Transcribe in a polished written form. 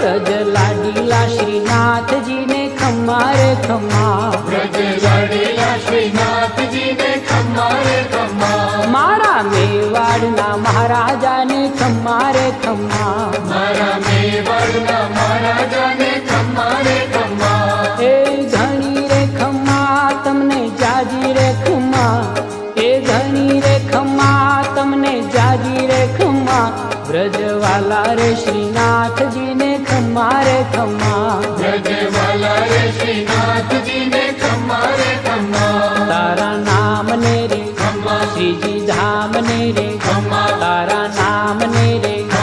ब्रज लाडीला श्रीनाथ जी ने खम्मा रे खम्मा, ब्रज लाडीला श्रीनाथ जी ने खम्मा रे खम्मा, मारा मेवाड़ना महाराजा ने खम्मा रे खम्मा, मारा मेवाड़ना महाराजा ने खम्मा रे खम्मा। ए घणी रे खम्मा तमने जाजी रे खम्मा, ए घणी रे खम्मा तमने जाजी रे खम्मा, ब्रजवाला रे श्रीनाथ जी ने खम्मा रे खम्मा, ब्रजवाला रे श्रीनाथ जी ने खम्मा रे खम्मा। तारा नाम ने रे खम्मा श्रीजी धाम ने रे खम्मा तारा